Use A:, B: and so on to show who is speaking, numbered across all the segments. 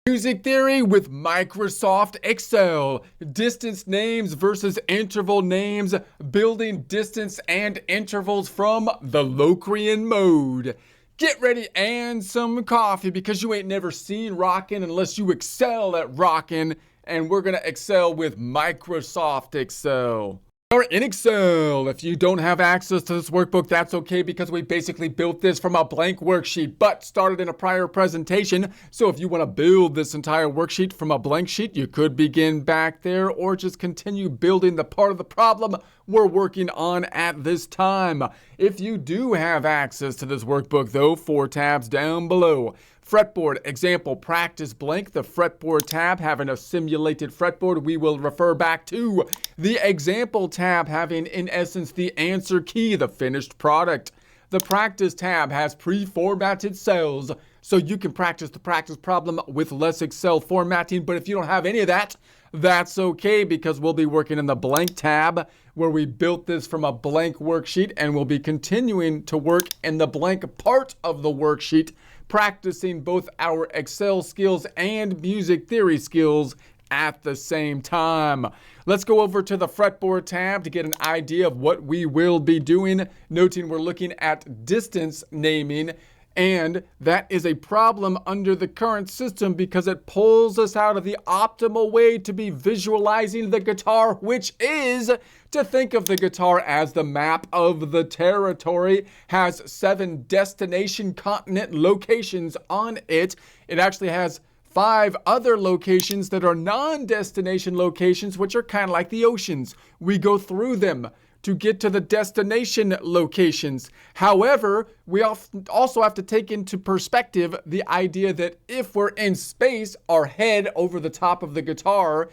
A: Music theory with Microsoft Excel. Distance names versus interval names. Building distance and intervals from the Locrian mode. Get ready and some coffee because you ain't never seen rockin' unless you excel at rockin'. And we're gonna excel with Microsoft Excel. Or in Excel. If you don't have access to this workbook, that's okay because we basically built this from a blank worksheet, but started in a prior presentation. So if you want to build this entire worksheet from a blank sheet, you could begin back there or just continue building the part of the problem we're working on at this time. If you do have access to this workbook though, 4 tabs down below. Fretboard, example, practice blank, the fretboard tab having a simulated fretboard. We will refer back to the example tab having, in essence, the answer key, the finished product. The practice tab has pre-formatted cells, so you can practice the practice problem with less Excel formatting. But if you don't have any of that, that's okay because we'll be working in the blank tab where we built this from a blank worksheet, and we'll be continuing to work in the blank part of the worksheet, practicing both our Excel skills and music theory skills at the same time. Let's go over to the fretboard tab to get an idea of what we will be doing. Noting we're looking at distance naming, and that is a problem under the current system because it pulls us out of the optimal way to be visualizing the guitar, which is to think of the guitar as the map of the territory. Has 7 destination continent locations on it. It actually has 5 other locations that are non-destination locations, which are kind of like the oceans. We go through them to get to the destination locations. However, we also have to take into perspective the idea that if we're in space, our head over the top of the guitar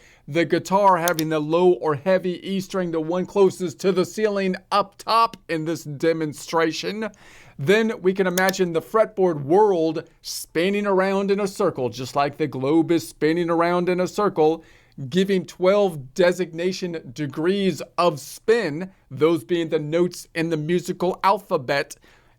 A: having the low or heavy E string, the one closest to the ceiling up top in this demonstration, then we can imagine the fretboard world spinning around in a circle, just like the globe is spinning around in a circle, giving 12 designation degrees of spin, those being the notes in the musical alphabet.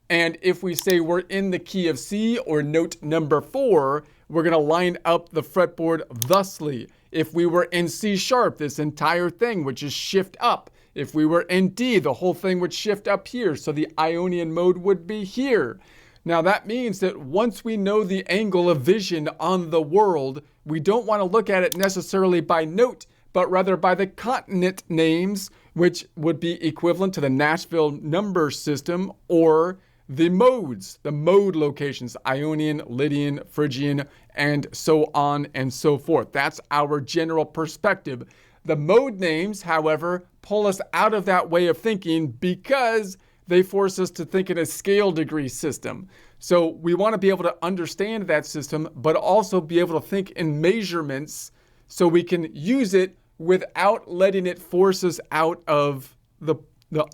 A: And if we say we're in the key of C or note number 4, we're going to line up the fretboard thusly. If we were in C sharp, this entire thing would just shift up. If we were in D, the whole thing would shift up here. So the Ionian mode would be here. Now that means that once we know the angle of vision on the world, we don't want to look at it necessarily by note, but rather by the continent names, which would be equivalent to the Nashville number system, or the modes, the mode locations, Ionian, Lydian, Phrygian, and so on and so forth. That's our general perspective. The mode names, however, pull us out of that way of thinking because they force us to think in a scale degree system. So we want to be able to understand that system, but also be able to think in measurements so we can use it without letting it force us out of the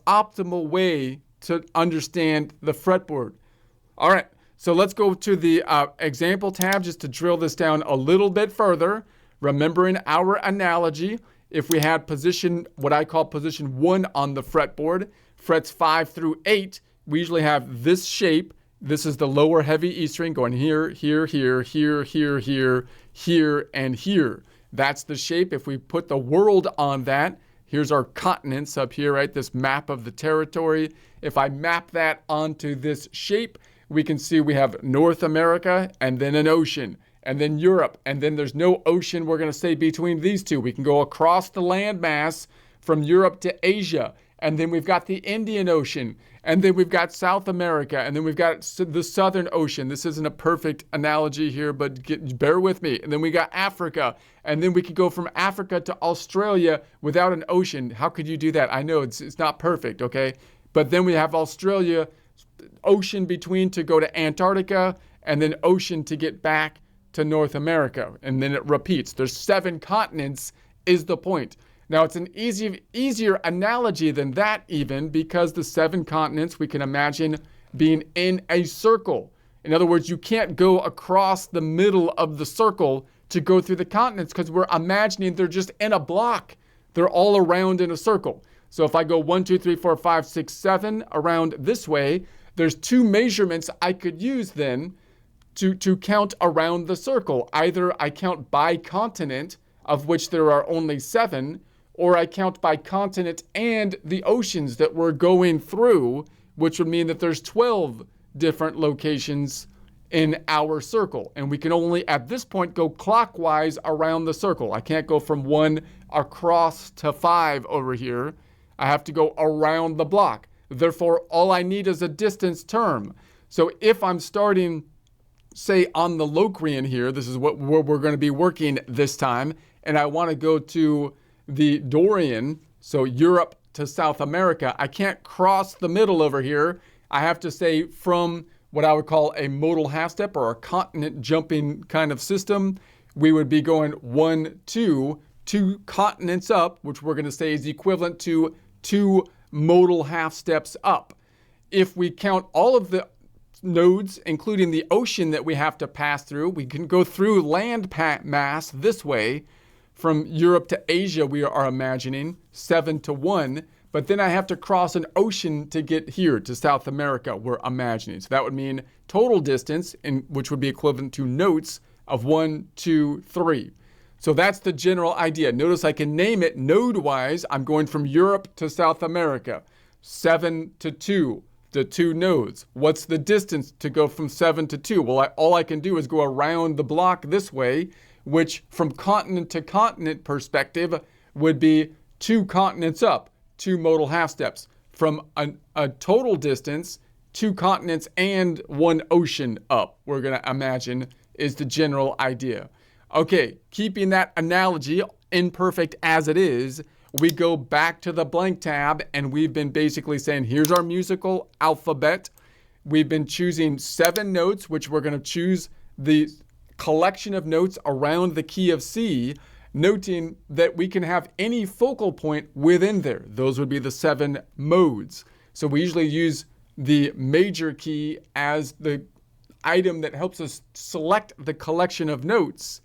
A: optimal way to understand the fretboard. All right, so let's go to the example tab just to drill this down a little bit further. Remembering our analogy, if we had position, what I call position 1 on the fretboard, frets 5 through 8, we usually have this shape. This is the lower heavy E string going here, here, here, here, here, here, here, and here. That's the shape. If we put the world on that, here's our continents up here, right? This map of the territory. If I map that onto this shape, we can see we have North America and then an ocean, and then Europe, and then there's no ocean, we're going to say, between these two. We can go across the landmass from Europe to Asia, and then we've got the Indian Ocean, and then we've got South America, and then we've got the Southern Ocean. This isn't a perfect analogy here, but bear with me. And then we got Africa, and then we could go from Africa to Australia without an ocean. How could you do that? I know it's not perfect, okay? But then we have Australia, ocean between to go to Antarctica, and then ocean to get back to North America, and then it repeats. There's 7 continents is the point. Now it's an easier analogy than that even, because the 7 continents we can imagine being in a circle. In other words, you can't go across the middle of the circle to go through the continents because we're imagining they're just in a block. They're all around in a circle. So if I go 1, 2, 3, 4, 5, 6, 7 around this way, there's 2 measurements I could use then to count around the circle. Either I count by continent, of which there are only 7, or I count by continent and the oceans that we're going through, which would mean that there's 12 different locations in our circle. And we can only, at this point, go clockwise around the circle. I can't go from 1 across to 5 over here. I have to go around the block. Therefore, all I need is a distance term. So if I'm starting, say, on the Locrian here, this is where we're going to be working this time, and I want to go to the Dorian, so Europe to South America, I can't cross the middle over here. I have to say from what I would call a modal half step or a continent jumping kind of system, we would be going 1, 2 continents up, which we're going to say is equivalent to 2 modal half steps up. If we count all of the nodes, including the ocean that we have to pass through, we can go through land mass this way. From Europe to Asia, we are imagining 7 to 1, but then I have to cross an ocean to get here to South America, we're imagining. So that would mean total distance, which would be equivalent to notes of 1, 2, 3. So that's the general idea. Notice I can name it node-wise. I'm going from Europe to South America. 7 to 2, the 2 nodes. What's the distance to go from 7 to 2? Well, all I can do is go around the block this way, which from continent to continent perspective would be 2 continents up, 2 modal half steps. From a total distance, 2 continents and 1 ocean up, we're going to imagine, is the general idea. Okay, keeping that analogy imperfect as it is, we go back to the blank tab, and we've been basically saying, here's our musical alphabet. We've been choosing 7 notes, which we're going to choose the collection of notes around the key of C, noting that we can have any focal point within there. Those would be the 7 modes. So we usually use the major key as the item that helps us select the collection of notes.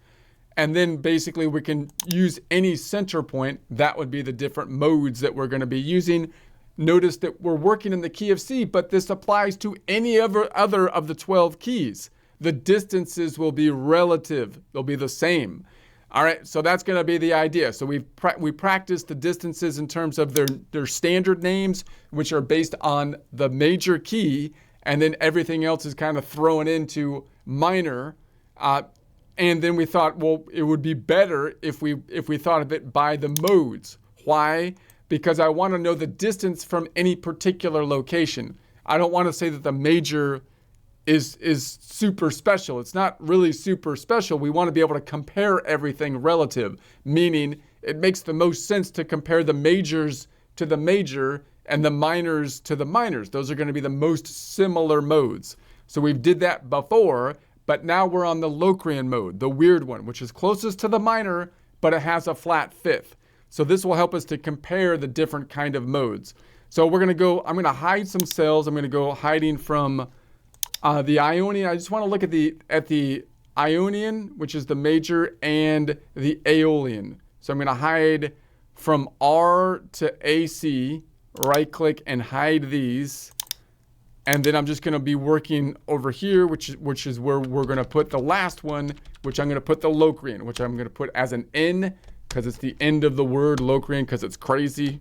A: And then basically we can use any center point. That would be the different modes that we're going to be using. Notice that we're working in the key of C, but this applies to any other of the 12 keys. The distances will be relative. They'll be the same. All right, so that's going to be the idea. So we practice the distances in terms of their standard names, which are based on the major key, and then everything else is kind of thrown into minor. And then we thought, well, it would be better if we thought of it by the modes. Why? Because I want to know the distance from any particular location. I don't want to say that the major is super special. It's not really super special. We want to be able to compare everything relative, meaning it makes the most sense to compare the majors to the major and the minors to the minors. Those are going to be the most similar modes. So we did that before, but now we're on the Locrian mode, the weird one, which is closest to the minor, but it has a flat fifth. So this will help us to compare the different kind of modes. So we're going to go, I'm going to hide some cells. I'm going to go hiding from the Ionian. I just want to look at the Ionian, which is the major, and the Aeolian. So I'm going to hide from R to AC, right click and hide these. And then I'm just going to be working over here, which is where we're going to put the last one, which I'm going to put the Locrian, which I'm going to put as an N because it's the end of the word Locrian because it's crazy.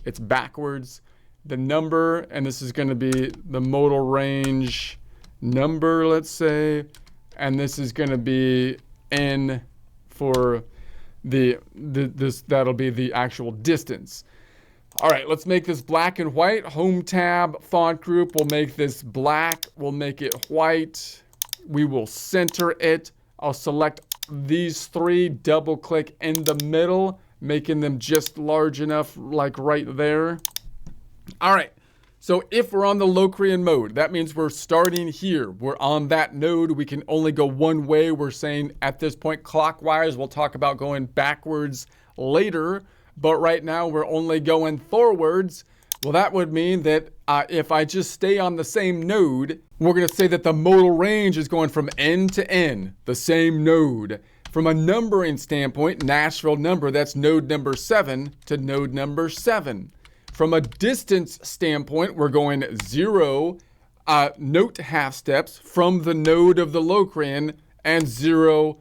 A: It's backwards. The number, and this is going to be the modal range number, let's say, and this is going to be N for that'll be the actual distance. All right, let's make this black and white. Home tab, font group, we'll make this black, we'll make it white. We will center it. I'll select these 3, double click in the middle, making them just large enough, like right there. All right. So if we're on the Locrian mode, that means we're starting here. We're on that node. We can only go one way. We're saying at this point clockwise. We'll talk about going backwards later. But right now we're only going forwards. Well, that would mean that if I just stay on the same node, we're going to say that the modal range is going from N to N, the same node. From a numbering standpoint, natural number, that's node number 7 to node number 7. From a distance standpoint, we're going 0 note half steps from the node of the Locrian, and 0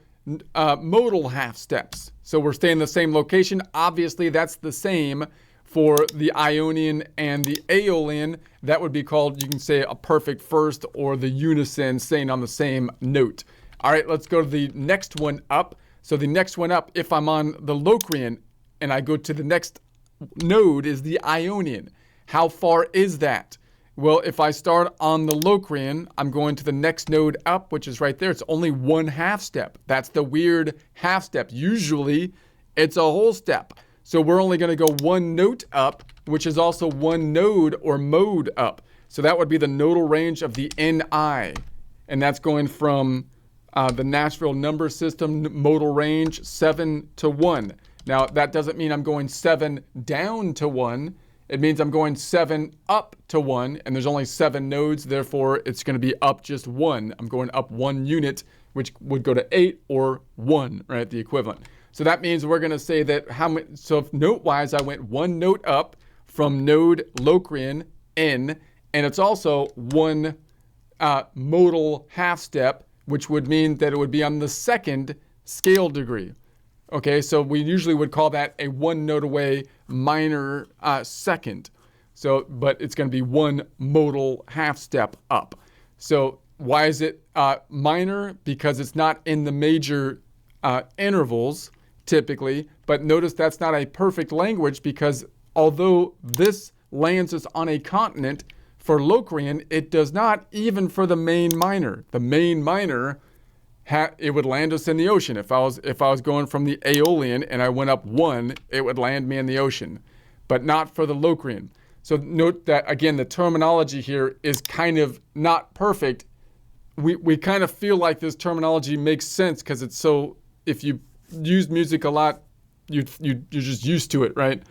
A: modal half steps. So we're staying in the same location. Obviously, that's the same for the Ionian and the Aeolian. That would be called, you can say, a perfect first, or the unison, staying on the same note. All right, let's go to the next one up. So the next one up, if I'm on the Locrian and I go to the next node, is the Ionian. How far is that? Well, if I start on the Locrian, I'm going to the next node up, which is right there. It's only 1 half step. That's the weird half step. Usually, it's a whole step. So we're only going to go 1 note up, which is also 1 node or mode up. So that would be the nodal range of the Ni. And that's going from the natural number system modal range 7 to 1. Now, that doesn't mean I'm going 7 down to 1. It means I'm going 7 up to 1, and there's only 7 nodes, therefore it's going to be up just 1. I'm going up 1 unit, which would go to 8 or 1, right, the equivalent. So that means we're going to say that so if note-wise I went 1 note up from node Locrian N, and it's also 1 modal half step, which would mean that it would be on the 2nd scale degree. Okay, so we usually would call that a 1 note away minor second. So, but it's going to be 1 modal half step up. So why is it minor? Because it's not in the major intervals typically. But notice that's not a perfect language, because although this lands us on a continent, for Locrian, it does not, even for the main minor. The main minor, it would land us in the ocean. If I was going from the Aeolian and I went up 1, it would land me in the ocean, but not for the Locrian. So note that, again, the terminology here is kind of not perfect. We kind of feel like this terminology makes sense because it's so, if you use music a lot, you're just used to it, right?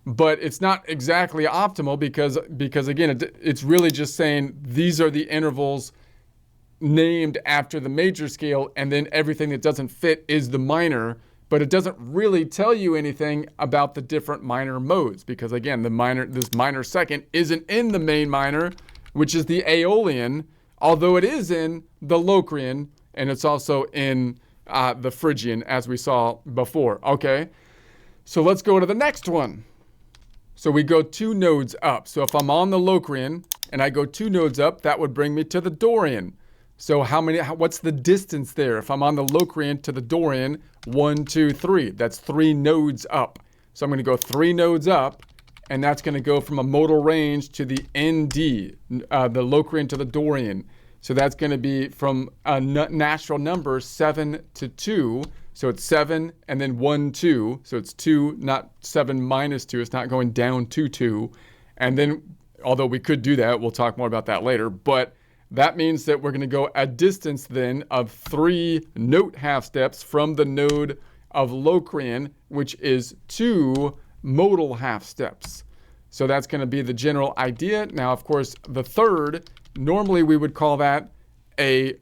A: But it's not exactly optimal because again, it's really just saying these are the intervals named after the major scale, and then everything that doesn't fit is the minor, but it doesn't really tell you anything about the different minor modes, because again, this minor second isn't in the main minor, which is the Aeolian, although it is in the Locrian, and it's also in the Phrygian, as we saw before. Okay, so let's go to the next one. So we go 2 nodes up. So if I'm on the Locrian and I go 2 nodes up, that would bring me to the Dorian. So what's the distance there? If I'm on the Locrian to the Dorian, 1, 2, 3. That's 3 nodes up. So I'm going to go 3 nodes up, and that's going to go from a modal range to the ND, the Locrian to the Dorian. So that's going to be from a natural number 7 to 2. So it's 7 and then 1, 2. So it's 2, not 7 minus 2. It's not going down to 2. And then, although we could do that, we'll talk more about that later. But that means that we're going to go a distance then of 3 note half steps from the node of Locrian, which is 2 modal half steps. So that's going to be the general idea. Now, of course, the third, normally we would call that a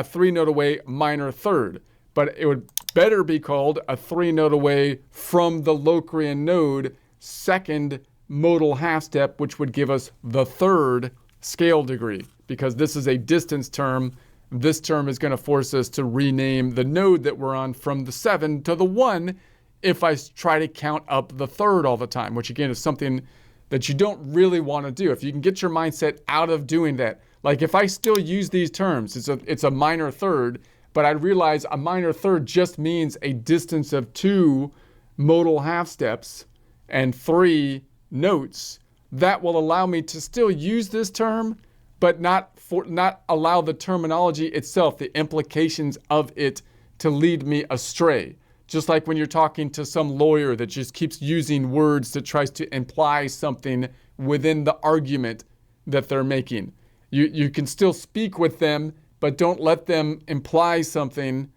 A: 3 note away minor third. But it would better be called a 3 note away from the Locrian node 2nd modal half step, which would give us the 3rd scale degree. Because this is a distance term, this term is going to force us to rename the node that we're on from the 7 to the 1 if I try to count up the 3rd all the time, which again is something that you don't really want to do. If you can get your mindset out of doing that, like if I still use these terms, it's a minor third, but I realize a minor third just means a distance of 2 modal half steps and 3 notes. That will allow me to still use this term, but not allow the terminology itself, the implications of it, to lead me astray. Just like when you're talking to some lawyer that just keeps using words that tries to imply something within the argument that they're making. You can still speak with them, but don't let them imply something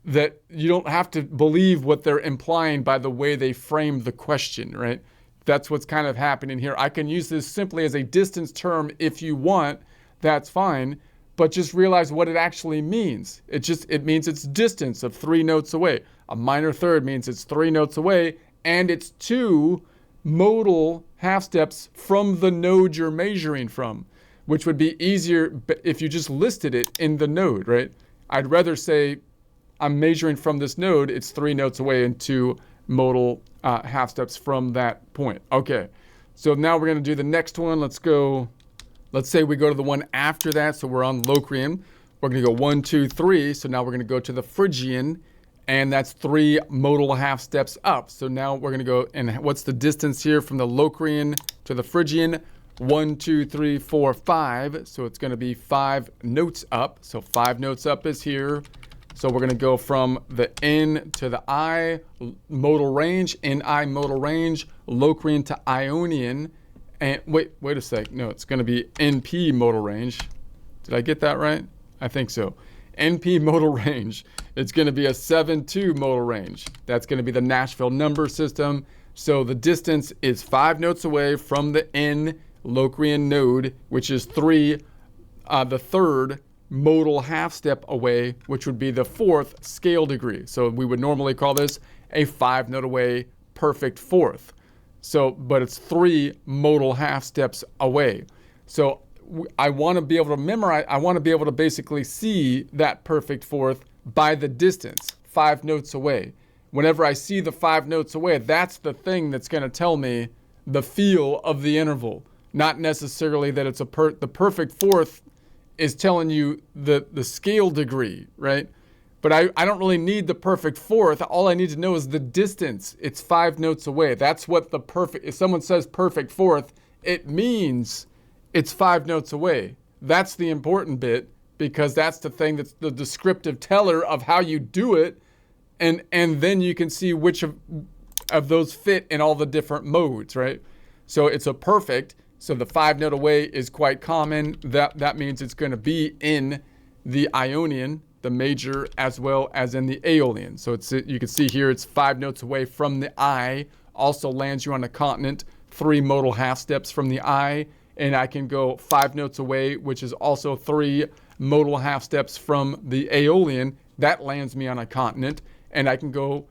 A: that you don't have to believe what they're implying by the way they frame the question, right? That's what's kind of happening here. I can use this simply as a distance term if you want, that's fine, but just realize what it actually means. It means it's distance of 3 notes away. A minor third means it's 3 notes away, and it's 2 modal half steps from the node you're measuring from. which would be easier if you just listed it in the node, right? I'd rather say I'm measuring from this node, it's 3 notes away and 2 modal half steps from that point. Okay, so now we're going to do the next one. Let's say we go to the one after that. So we're on Locrian. We're going to go 1, 2, 3. So now we're going to go to the Phrygian, and that's 3 modal half steps up. So now we're going to go, and what's the distance here from the Locrian to the Phrygian? 1, 2, 3, 4, 5. So it's going to be 5 notes up. So 5 notes up is here. So we're going to go from the N to the I modal range, Ni modal range, Locrian to Ionian. And wait a sec. No, it's going to be NP modal range. Did I get that right? I think so. NP modal range. It's going to be a 7-2 modal range. That's going to be the Nashville number system. So the distance is 5 notes away from the N Locrian node, which is 3, the third modal half step away, which would be the 4th scale degree. So we would normally call this a 5 note away perfect 4th. So, but it's 3 modal half steps away. So I want to be able to memorize, I want to be able to basically see that perfect 4th by the distance, 5 notes away. Whenever I see the 5 notes away, that's the thing that's going to tell me the feel of the interval. Not necessarily that it's the perfect 4th is telling you the scale degree, right? But I don't really need the perfect 4th. All I need to know is the distance. It's 5 notes away. That's what the perfect, if someone says perfect 4th, it means it's 5 notes away. That's the important bit, because that's the thing that's the descriptive teller of how you do it. And then you can see which of those fit in all the different modes, right? So it's a perfect. So the 5 note away is quite common. That means it's going to be in the Ionian, the major, as well as in the Aeolian. So you can see here it's 5 notes away from the I, also lands you on a continent, 3 modal half steps from the I, and I can go 5 notes away, which is also 3 modal half steps from the Aeolian. That lands me on a continent, and I can go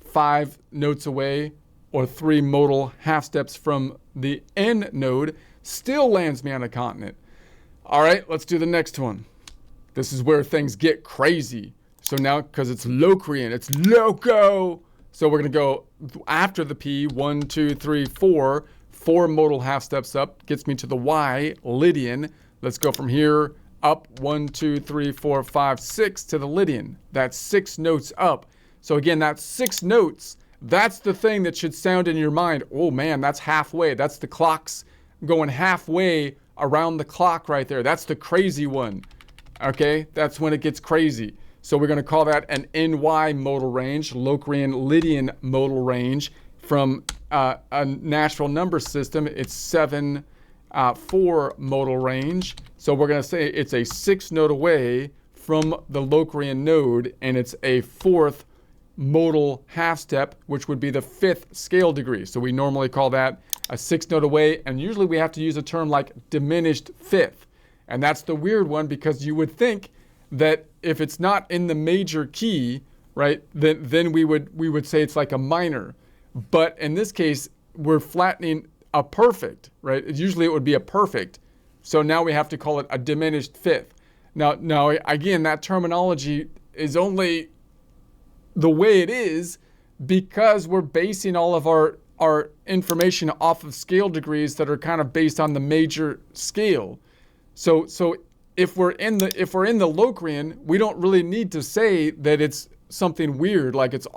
A: 5 notes away or 3 modal half steps from the N node, still lands me on a continent. All right, let's do the next one. This is where things get crazy. So now, because it's Locrian, it's loco. So we're going to go after the P, 1, 2, 3, 4. 4 modal half steps up gets me to the Y, Lydian. Let's go from here up 1, 2, 3, 4, 5, 6 to the Lydian. That's 6 notes up. So again, that's 6 notes. That's the thing that should sound in your mind. Oh man, that's halfway. That's the clocks going halfway around the clock right there. That's the crazy one. Okay, that's when it gets crazy. So we're going to call that an NY modal range, Locrian Lydian modal range from a Nashville number system. It's 7-4 modal range. So we're going to say it's a 6 note away from the Locrian node, and it's a 4th modal half step, which would be the 5th scale degree. So we normally call that a 6 note away, and usually we have to use a term like diminished 5th. And that's the weird one, because you would think that if it's not in the major key, right, then we would say it's like a minor. But in this case, we're flattening a perfect, right? Usually it would be a perfect. So now we have to call it a diminished 5th. Now again, that terminology is only the way it is because we're basing all of our information off of scale degrees that are kind of based on the major scale. So if we're in the Locrian, we don't really need to say that it's something weird, like it's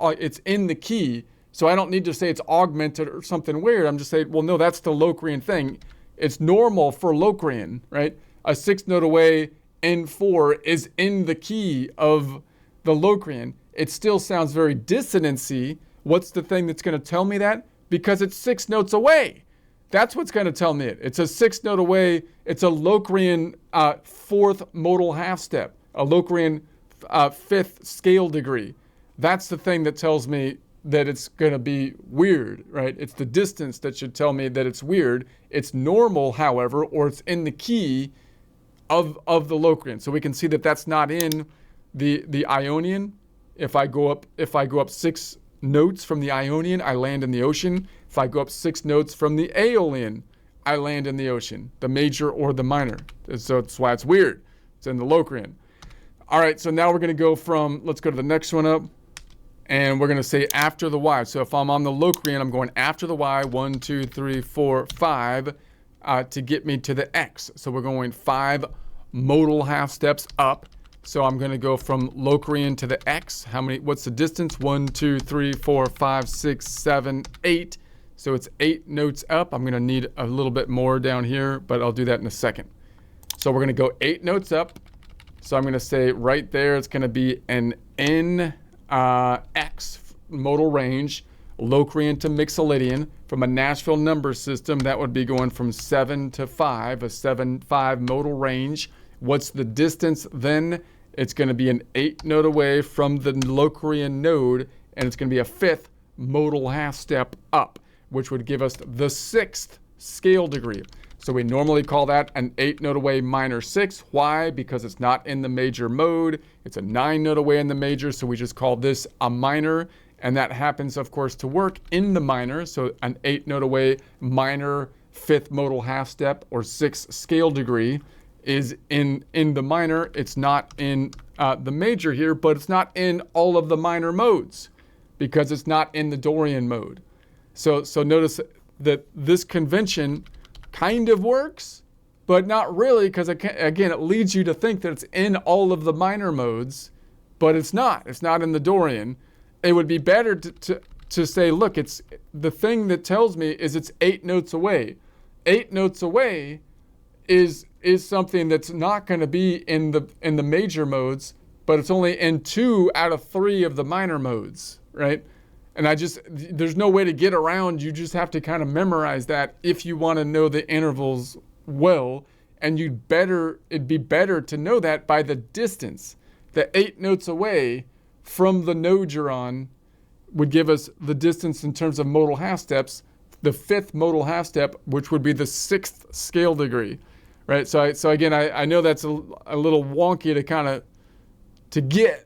A: in the key. So I don't need to say it's augmented or something weird. I'm just saying, well, no, that's the Locrian thing. It's normal for Locrian, right? A 6 note away N4 is in the key of the Locrian. It still sounds very dissonancy. What's the thing that's going to tell me that? Because it's 6 notes away. That's what's going to tell me it. It's a 6 note away. It's a Locrian 4th modal half step, a Locrian 5th scale degree. That's the thing that tells me that it's going to be weird, right? It's the distance that should tell me that it's weird. It's normal, however, or it's in the key of the Locrian. So we can see that that's not in the Ionian. If I go up 6 notes from the Ionian, I land in the ocean. If I go up 6 notes from the Aeolian, I land in the ocean, the major or the minor. So that's why it's weird. It's in the Locrian. All right, so now we're going to go from, let's go to the next one up. And we're going to say after the Y. So if I'm on the Locrian, I'm going after the Y, 1, 2, 3, 4, 5, to get me to the X. So we're going 5 modal half steps up. So I'm going to go from Locrian to the X. What's the distance? 1, 2, 3, 4, 5, 6, 7, 8. So it's 8 notes up. I'm going to need a little bit more down here, but I'll do that in a second. So we're going to go 8 notes up. So I'm going to say right there, it's going to be an N, X modal range, Locrian to Mixolydian. From a Nashville number system, that would be going from 7 to 5, a 7-5 modal range. What's the distance then? It's going to be an 8 note away from the Locrian node, and it's going to be a 5th modal half step up, which would give us the 6th scale degree. So we normally call that an 8 note away minor 6. Why? Because it's not in the major mode. It's a 9 note away in the major, so we just call this a minor. And that happens, of course, to work in the minor. So an 8 note away minor 5th modal half step or 6th scale degree is in the minor. It's not in the major here, but it's not in all of the minor modes because it's not in the Dorian mode. So notice that this convention kind of works, but not really, because again, it leads you to think that it's in all of the minor modes, but it's not. It's not in the Dorian. It would be better to say, look, it's the thing that tells me is it's 8 notes away. 8 notes away is something that's not going to be in the major modes, but it's only in 2 out of 3 of the minor modes, right? And there's no way to get around. You just have to kind of memorize that if you want to know the intervals well. And it'd be better to know that by the distance. The 8 notes away from the node you're on would give us the distance in terms of modal half steps, the 5th modal half step, which would be the 6th scale degree, right? So again, I know that's a little wonky to get,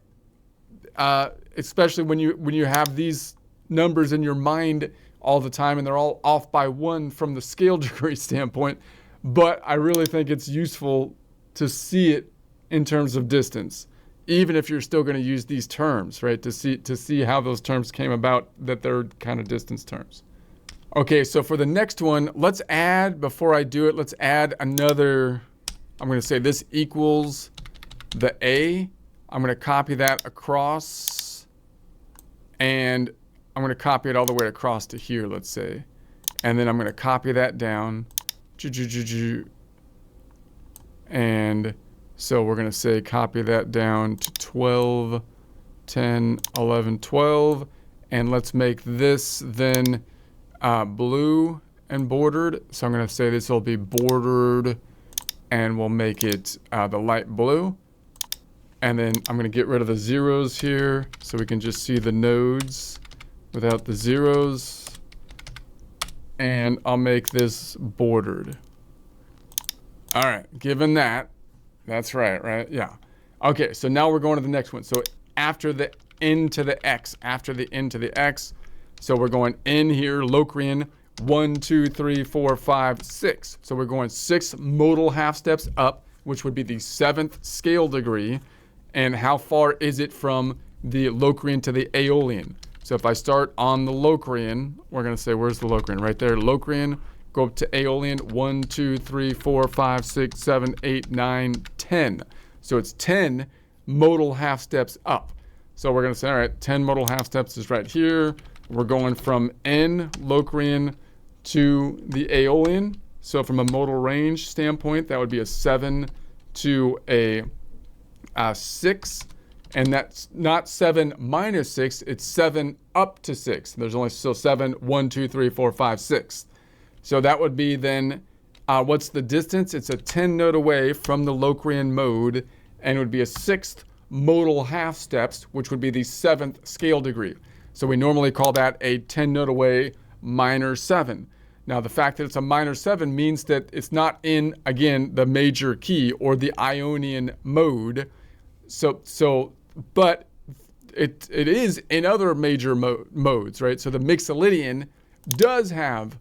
A: especially when you have these numbers in your mind all the time and they're all off by 1 from the scale degree standpoint. But I really think it's useful to see it in terms of distance, even if you're still going to use these terms, right? To see how those terms came about, that they're kind of distance terms. Okay, so for the next one, let's add another, I'm going to say this equals the A. I'm going to copy that across, and I'm going to copy it all the way across to here, let's say. And then I'm going to copy that down. And so we're going to say copy that down to 12, 10, 11, 12. And let's make this then blue and bordered. So I'm going to say this will be bordered, and we'll make it the light blue. And then I'm going to get rid of the zeros here so we can just see the nodes without the zeros. And I'll make this bordered. All right, given that, that's right? Yeah. Okay, so now we're going to the next one. So after the N to the X, so we're going in here, Locrian, 1, 2, 3, 4, 5, 6. So we're going 6 modal half steps up, which would be the 7th scale degree. And how far is it from the Locrian to the Aeolian? So if I start on the Locrian, we're going to say, where's the Locrian? Right there, Locrian, go up to Aeolian, 1, 2, 3, 4, 5, 6, 7, 8, 9, 10. So it's 10 modal half steps up. So we're going to say, all right, 10 modal half steps is right here. We're going from N, Locrian, to the Aeolian. So from a modal range standpoint, that would be a 7 to a 6. And that's not 7 minus 6, it's 7 up to 6. There's only still 7, 1, 2, 3, 4, 5, 6. So that would be then, what's the distance? It's a 10 note away from the Locrian mode, and it would be a 6th modal half steps, which would be the 7th scale degree. So we normally call that a 10 note away minor 7. Now the fact that it's a minor 7 means that it's not in, again, the major key or the Ionian mode. But it is in other major modes, right? So the Mixolydian does have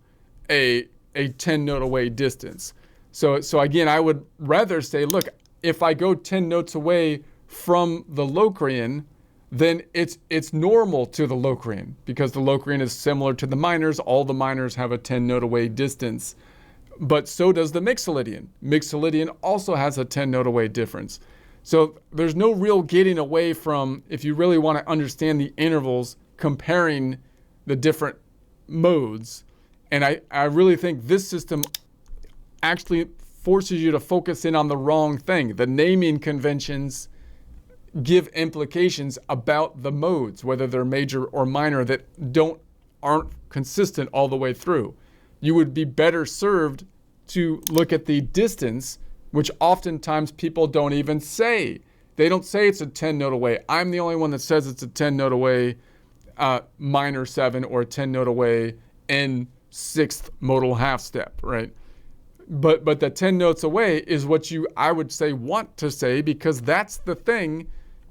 A: a a 10 note away distance. So again, I would rather say, look, if I go 10 notes away from the Locrian, then it's normal to the Locrian, because the Locrian is similar to the minors. All the minors have a 10 note away distance, but so does the Mixolydian. Mixolydian also has a 10 note away difference. So there's no real getting away from, if you really want to understand the intervals, comparing the different modes. And I really think this system actually forces you to focus in on the wrong thing. The naming conventions give implications about the modes, whether they're major or minor, that aren't consistent all the way through. You would be better served to look at the distance, which oftentimes people don't even say. They don't say it's a 10 note away. I'm the only one that says it's a 10 note away minor 7 or a 10 note away in 6th modal half step, right? But the 10 notes away is what I would say, want to say, because that's the thing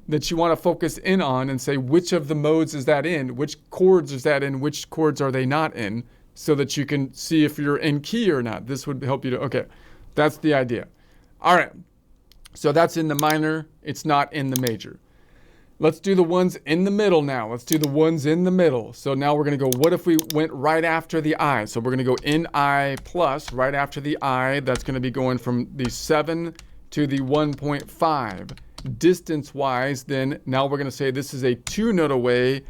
A: that you want to focus in on and say, which of the modes is that in? Which chords is that in? Which chords are they not in? So that you can see if you're in key or not. This would help you to, okay, that's the idea. All right, so that's in the minor. It's not in the major. Let's do the ones in the middle now. Let's do the ones in the middle. So now we're going to go, what if we went right after the I? So we're going to go in I plus, right after the I. That's going to be going from the 7 to the 1.5. Distance-wise, then, now we're going to say this is a 2 note away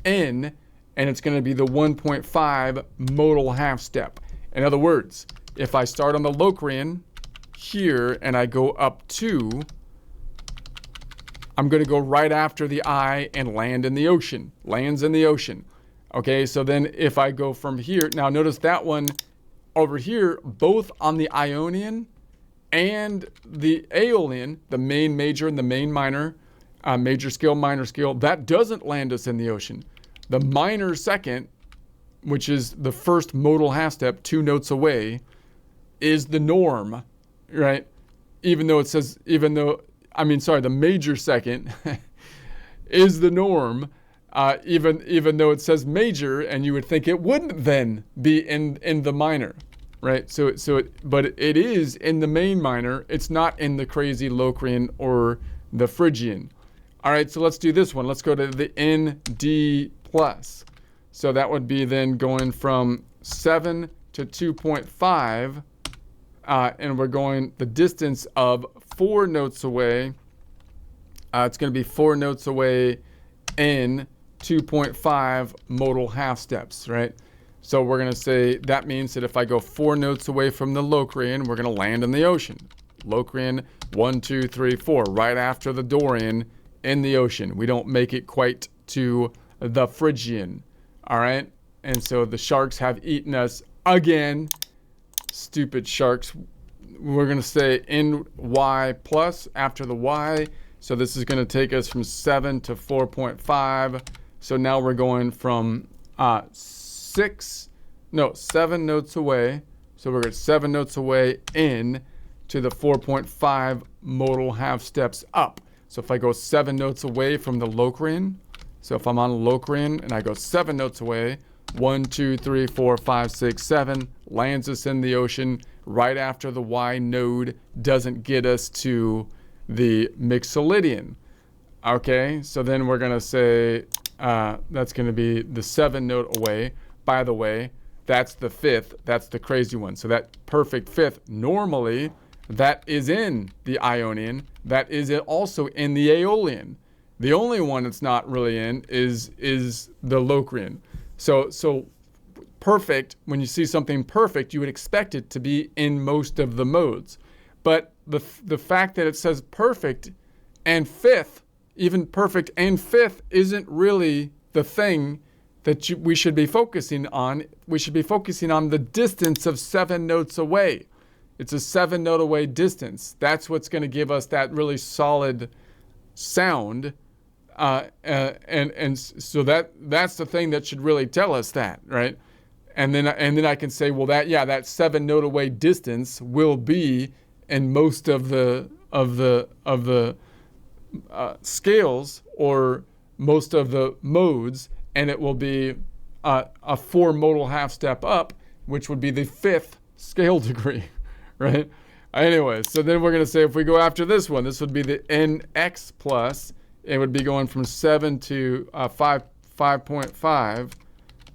A: in, and it's going to be the 1.5 modal half step. In other words, if I start on the Locrian here and I go up 2, I'm going to go right after the I and land in the ocean. Lands in the ocean. Okay, so then if I go from here, now notice that one over here, both on the Ionian and the Aeolian, the main major and the main minor, major scale, minor scale, that doesn't land us in the ocean. The minor second, which is the first modal half step, 2 notes away, is the norm, right? The major second is the norm, even though it says major, and you would think it wouldn't then be in the minor, right? But it is in the main minor. It's not in the crazy Locrian or the Phrygian. All right, so let's do this one. Let's go to the ND plus. So that would be then going from 7 to 2.5, and we're going the distance of 4 notes away. It's going to be 4 notes away in 2.5 modal half steps, right? So we're going to say that means that if I go 4 notes away from the Locrian, we're going to land in the ocean. Locrian, 1, 2, 3, 4, right after the Dorian in the ocean. We don't make it quite to the Phrygian, all right? And so the sharks have eaten us again. Stupid sharks. We're going to say NY plus after the Y. So this is going to take us from 7 to 4.5. So now we're going from 7 notes away. So we're at 7 notes away in to the 4.5 modal half steps up. So if I go 7 notes away from the Locrian, so if I'm on Locrian and I go 7 notes away, 1, 2, 3, 4, 5, 6, 7, lands us in the ocean right after the Y node doesn't get us to the Mixolydian. Okay, so then we're going to say that's going to be the 7 note away. By the way, that's the 5th. That's the crazy one. So that perfect 5th, normally, that is in the Ionian. That is also in the Aeolian. The only one it's not really in is the Locrian. So perfect, when you see something perfect, you would expect it to be in most of the modes. But the fact that it says perfect and 5th, even perfect and 5th, isn't really the thing that we should be focusing on. We should be focusing on the distance of 7 notes away. It's a 7 note away distance. That's what's going to give us that really solid sound. And so that's the thing that should really tell us that, right? And then I can say, well, that 7 note away distance will be in most of the scales or most of the modes, and it will be a 4 modal half step up, which would be the 5th scale degree, right? Anyway, so then we're going to say if we go after this one, this would be the nx plus. It would be going from 7 to 5.5,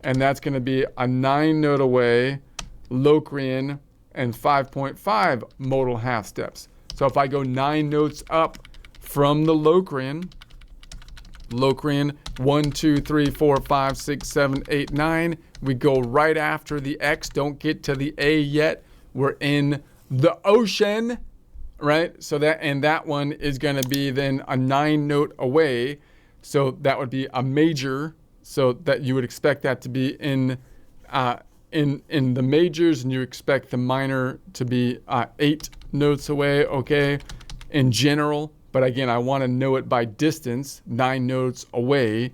A: and that's going to be a 9-note away Locrian and 5.5 modal half steps. So if I go 9 notes up from the Locrian, 1, 2, 3, 4, 5, 6, 7, 8, 9, we go right after the X. Don't get to the A yet. We're in the ocean, right? So that one is going to be then a 9-note away. So that would be a major. So that you would expect that to be in the majors, and you expect the minor to be 8 notes away, okay, in general. But again, I want to know it by distance. 9 notes away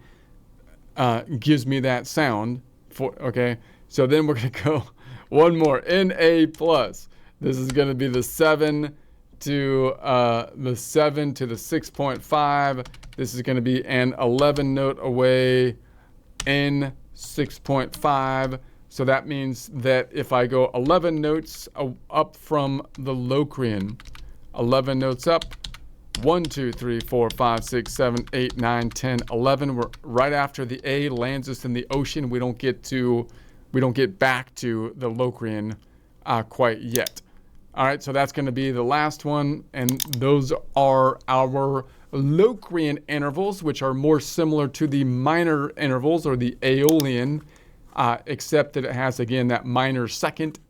A: gives me that sound, okay? So then we're going to go one more, NA plus. This is going to be the 7 to the 6.5. This is going to be an 11-note away in 6.5. So that means that if I go 11 notes up from the Locrian, 11 notes up, 1, 2, 3, 4, 5, 6, 7, 8, 9, 10, 11. We're right after the A lands us in the ocean. We don't get back to the Locrian quite yet. All right, so that's going to be the last one, and those are our Locrian intervals, which are more similar to the minor intervals or the Aeolian, except that it has, again, that minor second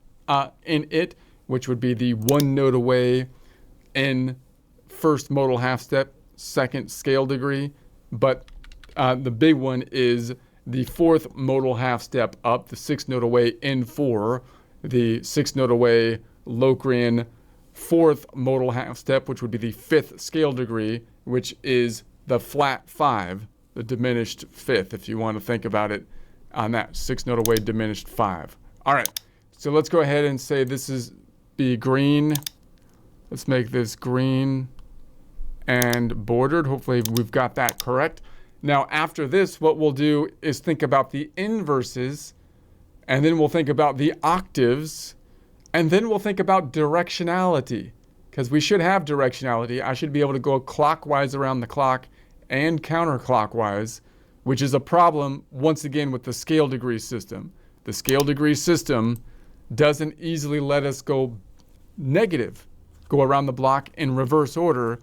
A: in it, which would be the 1 note away in first modal half step, second scale degree. But the big one is the 4th modal half step up, the 6 note away in 4, the 6 note away Locrian 4th modal half step, which would be the 5th scale degree, which is the flat 5, the diminished 5th, if you want to think about it on that 6 note away diminished 5. All right, so let's go ahead and say this is be green. Let's make this green and bordered. Hopefully we've got that correct. Now after this, what we'll do is think about the inverses, and then we'll think about the octaves, and then we'll think about directionality, because we should have directionality. I should be able to go clockwise around the clock and counterclockwise, which is a problem, once again, with the scale degree system. The scale degree system doesn't easily let us go negative, go around the block in reverse order,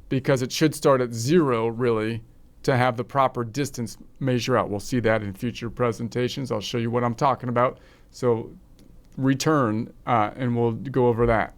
A: because it should start at 0, really, to have the proper distance measure out. We'll see that in future presentations. I'll show you what I'm talking about. So return, and we'll go over that.